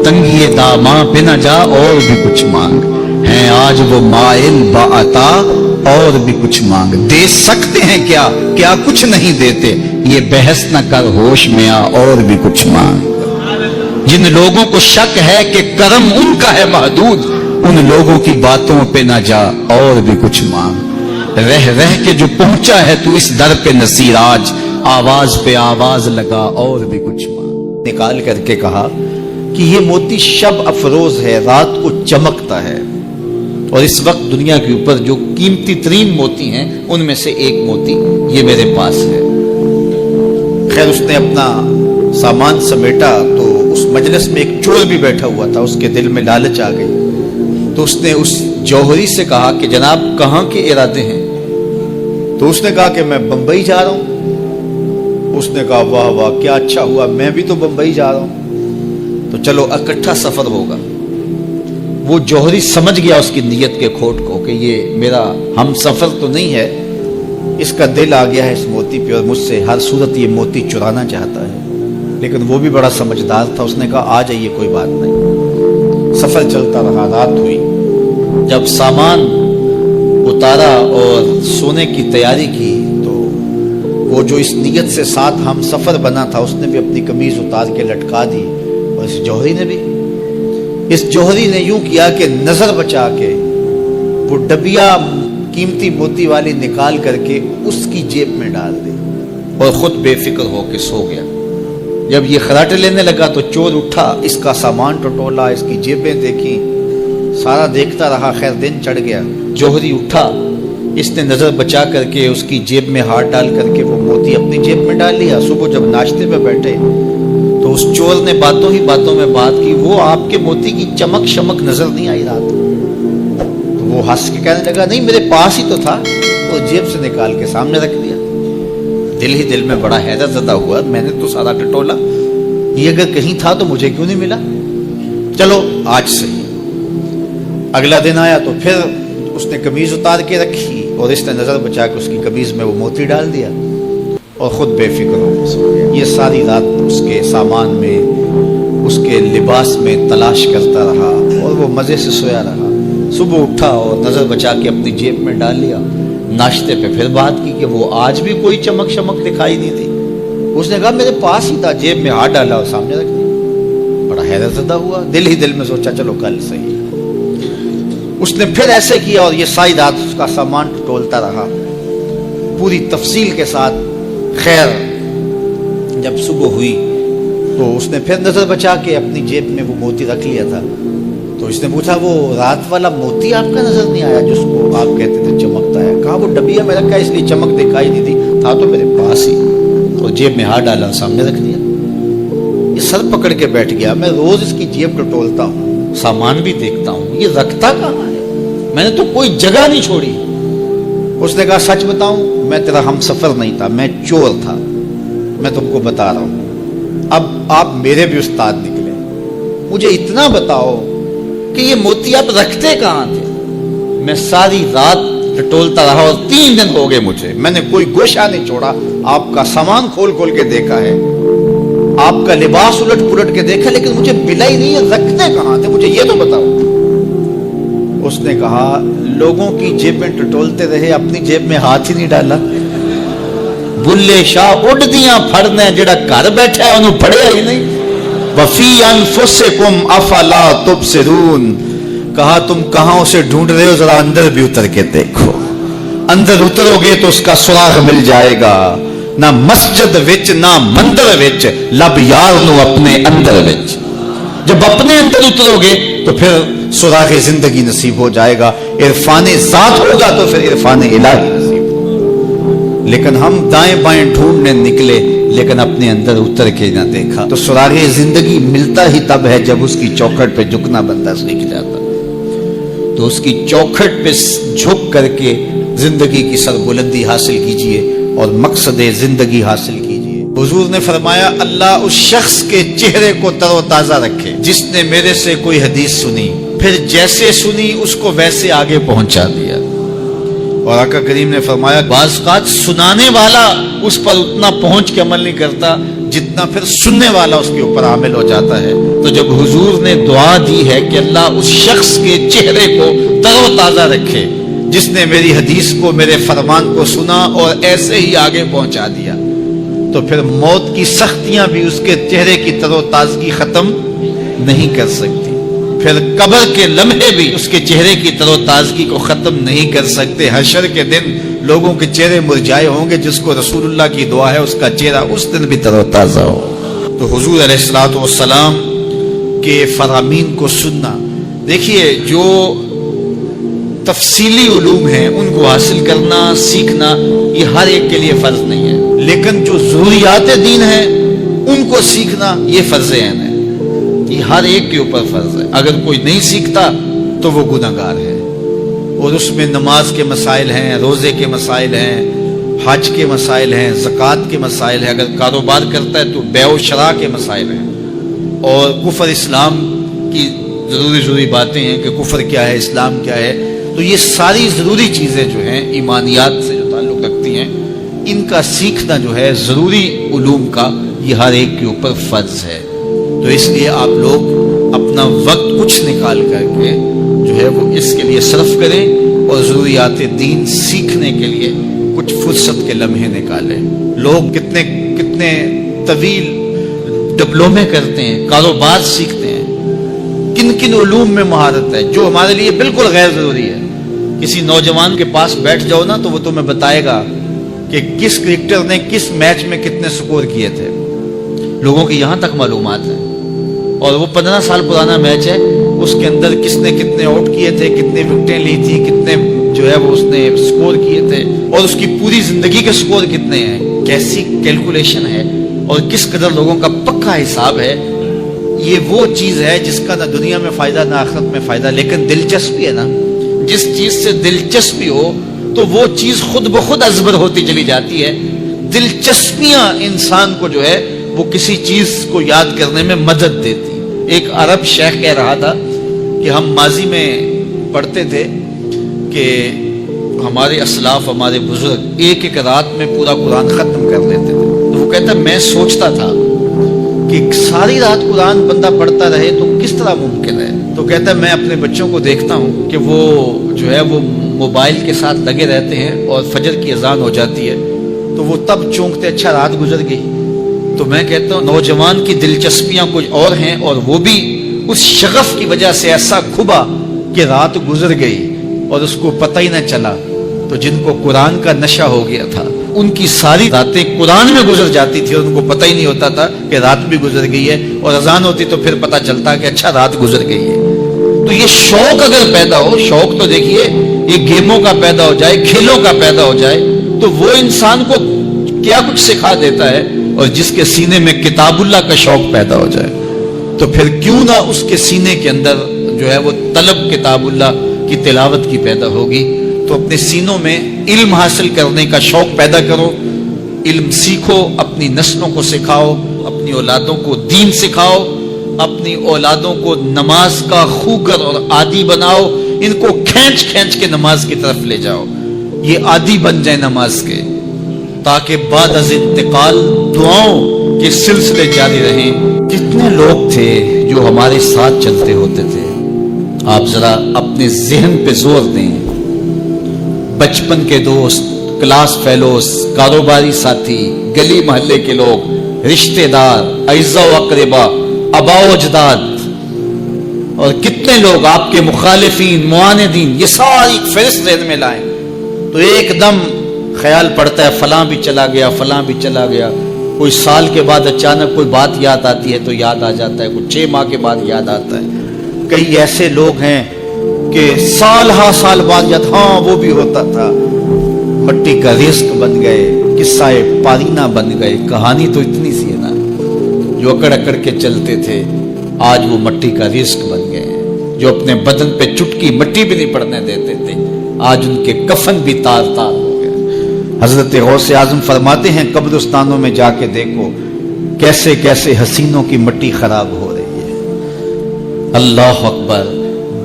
تنگی داماں پہ نہ جا اور بھی کچھ مانگ، ہیں آج وہ مائل باعطا اور بھی کچھ مانگ، دے سکتے ہیں کیا کیا کچھ نہیں دیتے، یہ بحث نہ کر ہوش میں آ اور بھی کچھ مانگ۔ جن لوگوں کو شک ہے کہ کرم ان کا ہے محدود، ان لوگوں کی باتوں پہ نہ جا اور بھی کچھ مانگ، رہ رہ کے جو پہنچا ہے تو اس در پہ نصیر، آج آواز پہ آواز لگا اور بھی کچھ مانگ۔ نکال کر کے کہا کہ یہ موتی شب افروز ہے، رات کو چمکتا ہے، اور اس وقت دنیا کے اوپر جو قیمتی ترین موتی ہیں ان میں سے ایک موتی یہ میرے پاس ہے۔ خیر اس نے اپنا سامان سمیٹا تو اس مجلس میں ایک چور بھی بیٹھا ہوا تھا، اس کے دل میں لالچ آ گئی، تو اس نے اس جوہری سے کہا کہ جناب کہاں کے ارادے ہیں؟ تو اس نے کہا کہ میں بمبئی جا رہا ہوں۔ اس نے کہا واہ واہ کیا اچھا ہوا، میں بھی تو بمبئی جا رہا ہوں، تو چلو اکٹھا سفر ہوگا۔ وہ جوہری سمجھ گیا اس کی نیت کے کھوٹ کو کہ یہ میرا ہم سفر تو نہیں ہے، اس کا دل آ گیا ہے اس موتی پہ اور مجھ سے ہر صورت یہ موتی چرانا چاہتا ہے۔ لیکن وہ بھی بڑا سمجھدار تھا، اس نے کہا آ جائیے کوئی بات نہیں۔ سفر چلتا رہا، رات ہوئی، جب سامان اتارا اور سونے کی تیاری کی تو وہ جو اس نیت سے ساتھ ہم سفر بنا تھا اس نے بھی اپنی قمیض اتار کے لٹکا دی، اور اس جوہری نے بھی۔ اس جوہری نے یوں کیا کہ نظر بچا کے وہ ڈبیا قیمتی موتی والی نکال کر کے اس کی جیب میں ڈال دی اور خود بے فکر ہو کے سو گیا۔ جب یہ خراٹے لینے لگا تو چور اٹھا، اس کا سامان ٹٹولا، اس کی جیبیں دیکھی، سارا دیکھتا رہا۔ خیر دن چڑھ گیا، جوہری اٹھا، اس نے نظر بچا کر کے اس کی جیب میں ہاتھ ڈال کر کے وہ موتی اپنی جیب میں ڈال لیا۔ صبح جب ناشتے پہ بیٹھے تو اس چور نے باتوں ہی باتوں میں بات کی، وہ آپ کے موتی کی چمک شمک نظر نہیں آئی رات؟ تو وہ ہنس کے کہنے لگا نہیں میرے پاس ہی تو تھا، وہ جیب سے نکال کے سامنے رکھ دیا۔ دل ہی دل میں بڑا حیرت زدہ ہوا، میں نے تو سارا ٹٹولا، یہ اگر کہیں تھا تو مجھے کیوں نہیں ملا؟ چلو آج سے۔ اگلا دن آیا تو پھر اس نے قمیض اتار کے رکھی اور اس نے نظر بچا کے اس کی قمیض میں وہ موتی ڈال دیا اور خود بے فکر ہو گیا۔ یہ ساری رات اس کے سامان میں، اس کے لباس میں تلاش کرتا رہا اور وہ مزے سے سویا رہا۔ صبح اٹھا اور نظر بچا کے اپنی جیب میں ڈال لیا۔ ناشتے پہ پھر بات کی کہ وہ آج بھی کوئی چمک شمک دکھائی نہیں تھی۔ اس نے کہا میرے پاس ہی تھا، جیب میں ہاتھ ڈالا اور سامنے رکھ دیا۔ بڑا حیرت زدہ ہوا، دل ہی دل میں سوچا چلو کل صحیح۔ اس نے پھر ایسے کیا اور یہ ساری رات اس کا سامان ٹولتا رہا پوری تفصیل کے ساتھ۔ خیر جب صبح ہوئی تو اس نے پھر نظر بچا کے اپنی جیب میں وہ موتی رکھ لیا تھا۔ تو اس نے پوچھا وہ رات والا موتی آپ کا نظر نہیں آیا جس کو آپ کہتے تھے چمکتا ہے؟ کہا وہ ڈبیا میں رکھا ہے اس لیے چمک دکھائی نہیں دی، تھا تو میرے پاس ہی، اور جیب میں ہاتھ ڈالا سامنے رکھ دیا۔ یہ سر پکڑ کے بیٹھ گیا، میں روز اس کی جیب ٹٹولتا ہوں، سامان بھی دیکھتا ہوں، یہ رکھتا کہاں ہے؟ میں نے تو کوئی جگہ نہیں چھوڑی۔ اس نے کہا سچ بتاؤں میں تیرا ہم سفر نہیں تھا، میں چور تھا، میں تم کو بتا رہا ہوں۔ اب آپ میرے بھی استاد نکلے، مجھے اتنا بتاؤ کہ یہ موتی آپ رکھتے کہاں تھے؟ میں ساری رات ٹٹولتا رہا اور 3 دن ہو گئے مجھے، میں نے کوئی گوشہ نہیں چھوڑا، آپ کا سامان کھول کھول کے دیکھا ہے، آپ کا لباس الٹ پلٹ کے دیکھا، لیکن مجھے ملا ہی نہیں ہے، رکھتے کہاں تھے مجھے یہ تو بتاؤ۔ اس نے کہا لوگوں کی جیب میں ٹٹولتے رہے، اپنی جیب میں ہاتھ ہی نہیں ڈالا۔ بلے شاہ اڑ دیاں پھڑنے جڑا گھر بیٹھا ہے انہوں پڑھیا ہی نہیں۔ وفی انفسکم افلا تبصرون، کہا تم کہاں اسے ڈھونڈ رہے ہو، ذرا اندر بھی اتر کے دیکھو، اندر اترو گے تو اس کا سراغ مل جائے گا۔ نہ مسجد وچ نہ مندر وچ، لب یار نو اپنے اندر وچ۔ جب اپنے اندر اترو گے تو پھر سراغ زندگی نصیب ہو جائے گا، عرفان ذات ہوگا تو پھر عرفان الہی نصیب ہوگا۔ لیکن ہم دائیں بائیں ڈھونڈنے نکلے لیکن اپنے اندر اتر کے نہ دیکھا، تو سراغ زندگی ملتا ہی تب ہے جب اس کی چوکھٹ پہ جھکنا بندہ سیکھ جاتا۔ تو اس کی چوکھٹ پہ جھک کر کے زندگی کی سربلندی حاصل کیجئے اور مقصد زندگی حاصل کیجئے۔ حضور نے فرمایا اللہ اس شخص کے چہرے کو تر و تازہ رکھے جس نے میرے سے کوئی حدیث سنی، پھر جیسے سنی اس کو ویسے آگے پہنچا دیا۔ اور آقا کریم نے فرمایا بعض اوقات سنانے والا اس پر اتنا پہنچ کے عمل نہیں کرتا جتنا پھر سننے والا اس کے اوپر عامل ہو جاتا ہے. تو جب حضور نے دعا دی ہے کہ اللہ اس شخص کے چہرے کو تر و تازہ رکھے جس نے میری حدیث کو، میرے فرمان کو سنا اور ایسے ہی آگے پہنچا دیا، تو پھر موت کی سختیاں بھی اس کے چہرے کی تر و تازگی ختم نہیں کر سکتی. پھر قبر کے لمحے بھی اس کے چہرے کی تر و تازگی کو ختم نہیں کر سکتے. حشر کے دن لوگوں کے چہرے مرجھائے ہوں گے، جس کو رسول اللہ کی دعا ہے اس کا چہرہ اس دن بھی تر و تازہ ہو. تو حضور علیہ الصلوۃ والسلام کے فرامین کو سننا، دیکھیے جو تفصیلی علوم ہیں ان کو حاصل کرنا، سیکھنا یہ ہر ایک کے لیے فرض نہیں ہے، لیکن جو ضروریات دین ہیں ان کو سیکھنا یہ فرض عین ہے. یہ ہر ایک کے اوپر فرض ہے. اگر کوئی نہیں سیکھتا تو وہ گناہگار ہے. اور اس میں نماز کے مسائل ہیں، روزے کے مسائل ہیں، حج کے مسائل ہیں، زکوٰۃ کے مسائل ہیں. اگر کاروبار کرتا ہے تو بیع و شراء کے مسائل ہیں. اور کفر اسلام کی ضروری باتیں ہیں کہ کفر کیا ہے، اسلام کیا ہے. تو یہ ساری ضروری چیزیں جو ہیں ایمانیات سے جو تعلق رکھتی ہیں، ان کا سیکھنا جو ہے ضروری علوم کا یہ ہر ایک کے اوپر فرض ہے. تو اس لیے آپ لوگ اپنا وقت کچھ نکال کر کے جو ہے وہ اس کے لیے صرف کریں اور ضروریات دین سیکھنے کے لیے کچھ فرصت کے لمحے نکالیں. لوگ کتنے طویل ڈپلومے کرتے ہیں، کاروبار سیکھتے ہیں، کن علوم میں مہارت ہے جو ہمارے لیے بالکل غیر ضروری ہے. کسی نوجوان کے پاس بیٹھ جاؤ نا تو وہ تمہیں بتائے گا کہ کس کرکٹر نے کس میچ میں کتنے سکور کیے تھے. لوگوں کی یہاں تک معلومات ہیں. اور وہ 15 سال پرانا میچ ہے، اس کے اندر کس نے کتنے آؤٹ کیے تھے، کتنے وکٹیں لی تھی، کتنے جو ہے وہ اس نے سکور کیے تھے، اور اس کی پوری زندگی کے سکور کتنے ہیں، کیسی کیلکولیشن ہے اور کس قدر لوگوں کا پکا حساب ہے. یہ وہ چیز ہے جس کا نہ دنیا میں فائدہ نہ آخرت میں فائدہ، لیکن دلچسپی ہے نا. جس چیز سے دلچسپی ہو تو وہ چیز خود بخود ازبر ہوتی چلی جاتی ہے. دلچسپیاں انسان کو جو ہے وہ کسی چیز کو یاد کرنے میں مدد دیتی. ایک عرب شیخ کہہ رہا تھا کہ ہم ماضی میں پڑھتے تھے کہ ہمارے اسلاف، ہمارے بزرگ ایک رات میں پورا قرآن ختم کر لیتے تھے. تو وہ کہتا میں سوچتا تھا کہ ساری رات قرآن بندہ پڑھتا رہے تو کس طرح ممکن ہے. تو کہتا ہے میں اپنے بچوں کو دیکھتا ہوں کہ وہ جو ہے وہ موبائل کے ساتھ لگے رہتے ہیں اور فجر کی اذان ہو جاتی ہے تو وہ تب چونکتے اچھا رات گزر گئی. تو میں کہتا ہوں نوجوان کی دلچسپیاں کچھ اور ہیں اور وہ بھی اس شغف کی وجہ سے ایسا کھبا کہ رات گزر گئی اور اس کو پتہ ہی نہ چلا. تو جن کو قرآن کا نشہ ہو گیا تھا ان کی ساری راتیں قرآن میں گزر جاتی تھی اور ان کو پتہ ہی نہیں ہوتا تھا کہ رات بھی گزر گئی ہے. اور اذان ہوتی تو پھر پتہ چلتا کہ اچھا رات گزر گئی ہے. تو یہ شوق اگر پیدا ہو، شوق تو دیکھیے یہ گیموں کا پیدا ہو جائے، کھیلوں کا پیدا ہو جائے تو وہ انسان کو کیا کچھ سکھا دیتا ہے. اور جس کے سینے میں کتاب اللہ کا شوق پیدا ہو جائے تو پھر کیوں نہ اس کے سینے کے اندر جو ہے وہ طلب کتاب اللہ کی تلاوت کی پیدا ہوگی. تو اپنے سینوں میں علم حاصل کرنے کا شوق پیدا کرو، علم سیکھو، اپنی نسلوں کو سکھاؤ، اپنی اولادوں کو دین سکھاؤ، اپنی اولادوں کو نماز کا خوگر اور عادی بناؤ. ان کو کھینچ کھینچ کے نماز کی طرف لے جاؤ، یہ عادی بن جائے نماز کے، تاکہ بعد از انتقال دعاؤں کے سلسلے جاری رہیں. کتنے لوگ تھے جو ہمارے ساتھ چلتے ہوتے تھے. آپ ذرا اپنے ذہن پہ زور دیں. بچپن کے دوست، کلاس فیلوز، کاروباری ساتھی، گلی محلے کے لوگ، رشتہ دار، اعزا و اقربا، آباء و اجداد، اور کتنے لوگ آپ کے مخالفین، معاندین، یہ ساری فہرست ذہن میں لائیں تو ایک دم خیال پڑتا ہے فلاں بھی چلا گیا، فلاں بھی چلا گیا. کوئی سال کے بعد اچانک کوئی بات یاد آتی ہے تو یاد آ جاتا ہے، کوئی 6 ماہ کے بعد یاد آتا ہے. کئی ایسے لوگ ہیں کہ سال ہاں سال بعد یاد، ہاں وہ بھی ہوتا تھا. مٹی کا رزق بن گئے، قصہ پارینہ بن گئے. کہانی تو اتنی سی ہے نا، جو اکڑ اکڑ کے چلتے تھے آج وہ مٹی کا رزق بن گئے. جو اپنے بدن پہ چٹکی مٹی بھی نہیں پڑنے دیتے تھے آج ان کے کفن بھی تار تار ہو گئے. حضرت غوث اعظم فرماتے ہیں قبرستانوں میں جا کے دیکھو کیسے کیسے حسینوں کی مٹی خراب ہو رہی ہے. اللہ اکبر.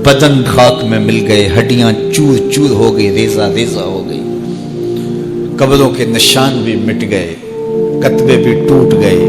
بدن خاک میں مل گئے، ہڈیاں چور چور ہو گئی، ریزہ ریزہ ہو گئی. قبروں کے نشان بھی مٹ گئے، کتبے بھی ٹوٹ گئے،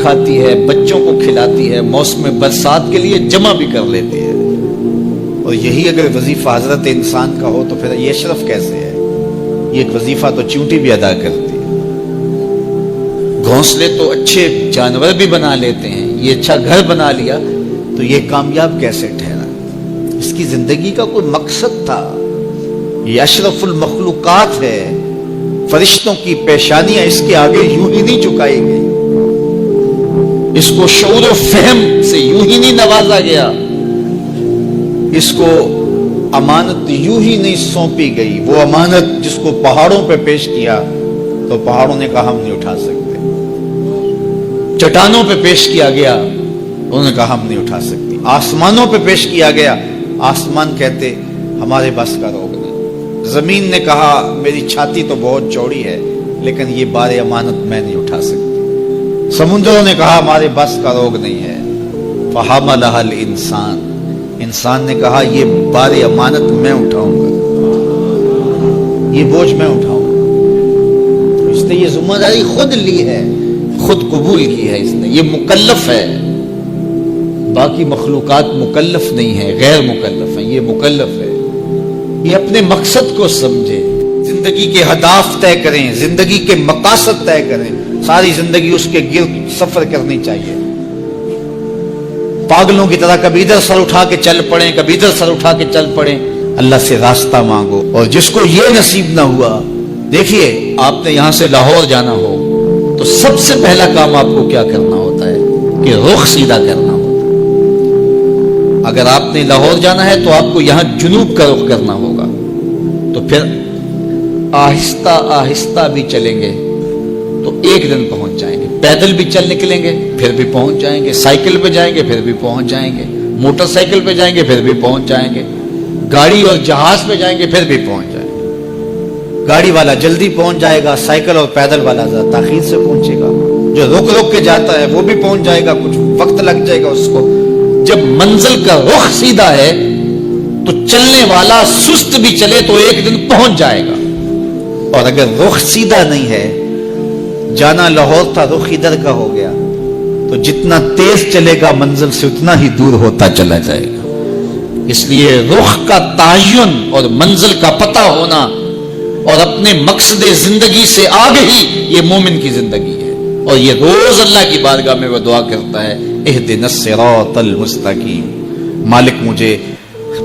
کھاتی ہے، بچوں کو کھلاتی ہے، موسم برسات کے لیے جمع بھی کر لیتی ہے. اور یہی اگر وظیفہ حضرت انسان کا ہو تو پھر یہ اشرف کیسے ہے؟ یہ ایک وظیفہ تو چیونٹی بھی ادا کرتی ہے. گھونسلے تو اچھے جانور بھی بنا لیتے ہیں، یہ اچھا گھر بنا لیا تو یہ کامیاب کیسے ٹھہرا؟ اس کی زندگی کا کوئی مقصد تھا. یہ اشرف المخلوقات ہے، فرشتوں کی پیشانیاں اس کے آگے یوں ہی نہیں جھکائی گئی، اس کو شعور و فہم سے یوں ہی نہیں نوازا گیا، اس کو امانت یوں ہی نہیں سونپی گئی. وہ امانت جس کو پہاڑوں پہ پیش کیا تو پہاڑوں نے کہا ہم نہیں اٹھا سکتے، چٹانوں پہ پیش کیا گیا انہوں نے کہا ہم نہیں اٹھا سکتی، آسمانوں پہ پیش کیا گیا آسمان کہتے ہمارے بس کا روگ نہیں، زمین نے کہا میری چھاتی تو بہت چوڑی ہے لیکن یہ بار امانت میں نہیں اٹھا سکتی، سمندروں نے کہا ہمارے بس کا روگ نہیں ہے، فحملھا الانسان، انسان نے کہا یہ بار امانت میں اٹھاؤں گا، یہ بوجھ میں اٹھاؤں گا. اس نے یہ ذمہ داری خود لی ہے، خود قبول کی ہے، اس نے یہ مکلف ہے. باقی مخلوقات مکلف نہیں ہے، غیر مکلف ہیں، یہ مکلف ہے. یہ اپنے مقصد کو سمجھے، زندگی کے اہداف طے کریں، زندگی کے مقاصد طے کریں، ساری زندگی اس کے گرد سفر کرنی چاہیے. پاگلوں کی طرح کبھی ادھر سر اٹھا کے چل پڑیں، کبھی ادھر سر اٹھا کے چل پڑیں. اللہ سے راستہ مانگو. اور جس کو یہ نصیب نہ ہوا، دیکھیے آپ نے یہاں سے لاہور جانا ہو تو سب سے پہلا کام آپ کو کیا کرنا ہوتا ہے کہ رخ سیدھا کرنا ہوتا ہے. اگر آپ نے لاہور جانا ہے تو آپ کو یہاں جنوب کا رخ کرنا ہوگا. تو پھر آہستہ آہستہ بھی چلیں گے تو ایک دن پہنچ جائیں گے. پیدل بھی چل نکلیں گے پھر بھی پہنچ جائیں گے، سائیکل پہ جائیں گے پھر بھی پہنچ جائیں گے، موٹر سائیکل پہ جائیں گے پھر بھی پہنچ جائیں گے، گاڑی اور جہاز پہ جائیں گے پھر بھی پہنچ جائیں گے. گاڑی والا جلدی پہنچ جائے گا، سائیکل اور پیدل والا ذرا تاخیر سے پہنچے گا. جو رک رک کے جاتا ہے وہ بھی پہنچ جائے گا، کچھ وقت لگ جائے گا اس کو. جب منزل کا رخ سیدھا ہے تو چلنے والا سست بھی چلے تو ایک دن پہنچ جائے گا. اور اگر رخ سیدھا نہیں ہے، جانا لاہور تھا رخ ادھر کا ہو گیا، تو جتنا تیز چلے گا منزل سے اتنا ہی دور ہوتا چلا جائے گا. اس لیے رخ کا تعین اور منزل کا پتہ ہونا اور اپنے مقصد زندگی سے آگہی، یہ مومن کی زندگی ہے. اور یہ روز اللہ کی بارگاہ میں وہ دعا کرتا ہے، اہدنا الصراط المستقیم، مالک مجھے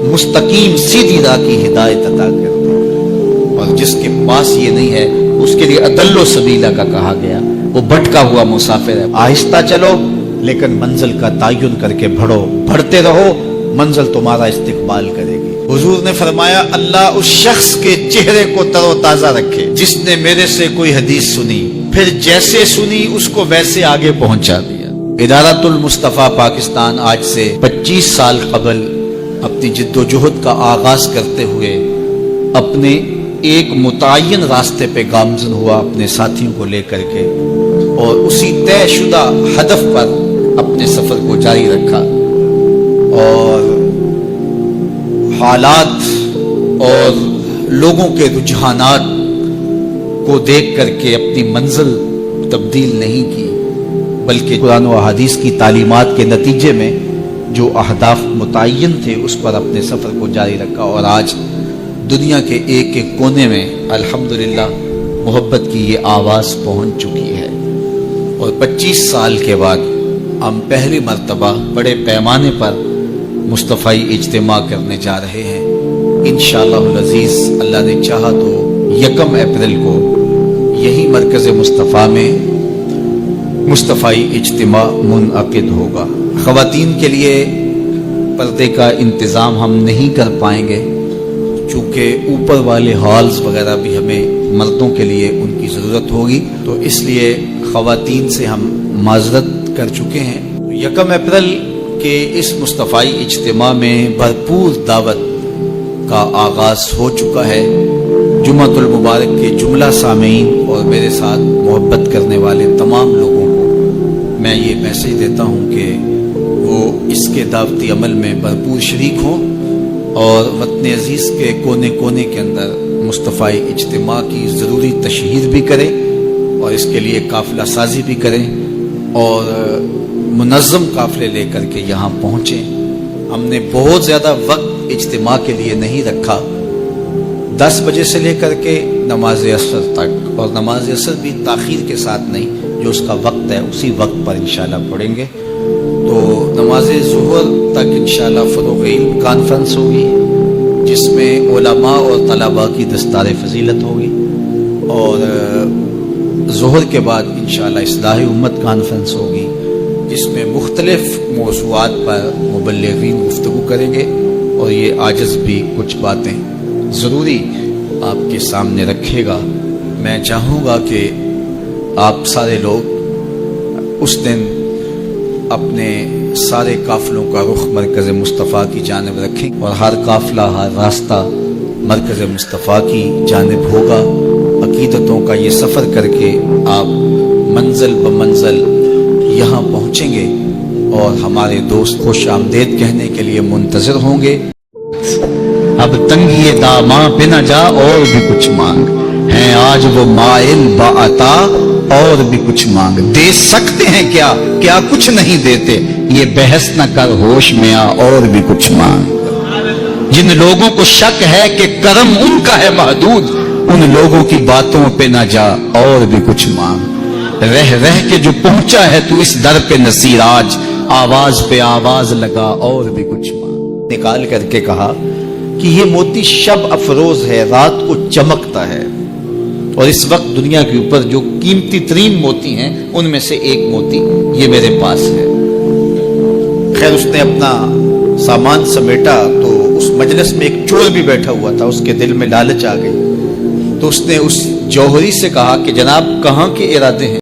مستقیم سیدھی راہ کی ہدایت عطا کر دے. اور جس کے پاس یہ نہیں ہے اس کے لیے اضل سبیلا کا کہا گیا، وہ بھٹکا ہوا مسافر ہے. آہستہ چلو لیکن منزل کا تعین کر کے بڑھو، بڑھتے رہو، منزل تمہارا استقبال کرے گی. حضور نے فرمایا اللہ اس شخص کے چہرے کو تر و تازہ رکھے جس نے میرے سے کوئی حدیث سنی، پھر جیسے سنی اس کو ویسے آگے پہنچا دیا. ادارۃ المصطفیٰ پاکستان آج سے 25 سال قبل اپنی جد و جہد کا آغاز کرتے ہوئے اپنے ایک متعین راستے پہ گامزن ہوا اپنے ساتھیوں کو لے کر کے، اور اسی طے شدہ ہدف پر اپنے سفر کو جاری رکھا. اور حالات اور لوگوں کے رجحانات کو دیکھ کر کے اپنی منزل تبدیل نہیں کی، بلکہ قرآن و حدیث کی تعلیمات کے نتیجے میں جو اہداف متعین تھے اس پر اپنے سفر کو جاری رکھا. اور آج دنیا کے ایک ایک کونے میں الحمدللہ محبت کی یہ آواز پہنچ چکی ہے. اور 25 سال کے بعد ہم پہلی مرتبہ بڑے پیمانے پر مصطفی اجتماع کرنے جا رہے ہیں. انشاءاللہ العزیز اللہ نے چاہا تو 1 اپریل کو یہی مرکز مصطفیٰ میں مصطفی اجتماع منعقد ہوگا. خواتین کے لیے پردے کا انتظام ہم نہیں کر پائیں گے چونکہ اوپر والے ہالز وغیرہ بھی ہمیں مردوں کے لیے ان کی ضرورت ہوگی، تو اس لیے خواتین سے ہم معذرت کر چکے ہیں. 1 اپریل کے اس مصطفی اجتماع میں بھرپور دعوت کا آغاز ہو چکا ہے. جمعۃ المبارک کے جملہ سامعین اور میرے ساتھ محبت کرنے والے تمام لوگوں کو میں یہ میسج دیتا ہوں کہ وہ اس کے دعوتی عمل میں بھرپور شریک ہوں اور وطن عزیز کے کونے کونے کے اندر مصطفی اجتماع کی ضروری تشہیر بھی کریں اور اس کے لیے قافلہ سازی بھی کریں. اور منظم قافلے لے کر کے یہاں پہنچے. ہم نے بہت زیادہ وقت اجتماع کے لیے نہیں رکھا. 10 بجے سے لے کر کے نماز عصر تک، اور نماز عصر بھی تاخیر کے ساتھ نہیں، جو اس کا وقت ہے اسی وقت پر انشاءاللہ پڑھیں گے. تو نماز ظہر تک انشاءاللہ فروغ علم کانفرنس ہوگی، جس میں علماء اور طلباء کی دستار فضیلت ہوگی، اور ظہر کے بعد انشاءاللہ اصلاح امت کانفرنس ہوگی، جس میں مختلف موضوعات پر مبلغین گفتگو کریں گے. اور یہ عاجز بھی کچھ باتیں ضروری آپ کے سامنے رکھے گا. میں چاہوں گا کہ آپ سارے لوگ اس دن اپنے سارے قافلوں کا رخ مرکز مصطفیٰ کی جانب رکھیں، اور ہر قافلہ ہر راستہ مرکز مصطفیٰ کی جانب ہوگا. عقیدتوں کا یہ سفر کر کے آپ منزل بمنزل یہاں پہنچیں گے، اور ہمارے دوست خوش آمدید کہنے کے لیے منتظر ہوں گے. اب تنگی داماں پہ نہ جا اور بھی کچھ مانگ، ہیں آج وہ مائل بعطا اور بھی کچھ مانگ. دے سکتے ہیں کیا کیا کچھ نہیں دیتے، یہ بحث نہ کر ہوش میں آ اور بھی کچھ مانگ. جن لوگوں کو شک ہے کہ کرم ان کا ہے محدود، ان لوگوں کی باتوں پہ نہ جا اور بھی کچھ مانگ. رہ رہ کے جو پہنچا ہے تو اس در پہ نصیر، آج آواز پہ آواز لگا اور بھی کچھ مانگ. نکال کر کے کہا کہ یہ موتی شب افروز ہے، رات کو چمکتا ہے، اور اس وقت دنیا کے اوپر جو قیمتی ترین موتی ہیں ان میں سے ایک موتی یہ میرے پاس ہے. خیر اس نے اپنا سامان سمیٹا تو اس مجلس میں ایک چور بھی بیٹھا ہوا تھا. اس کے دل میں لالچ آ گئی، تو اس نے اس جوہری سے کہا کہ جناب کہاں کے ارادے ہیں؟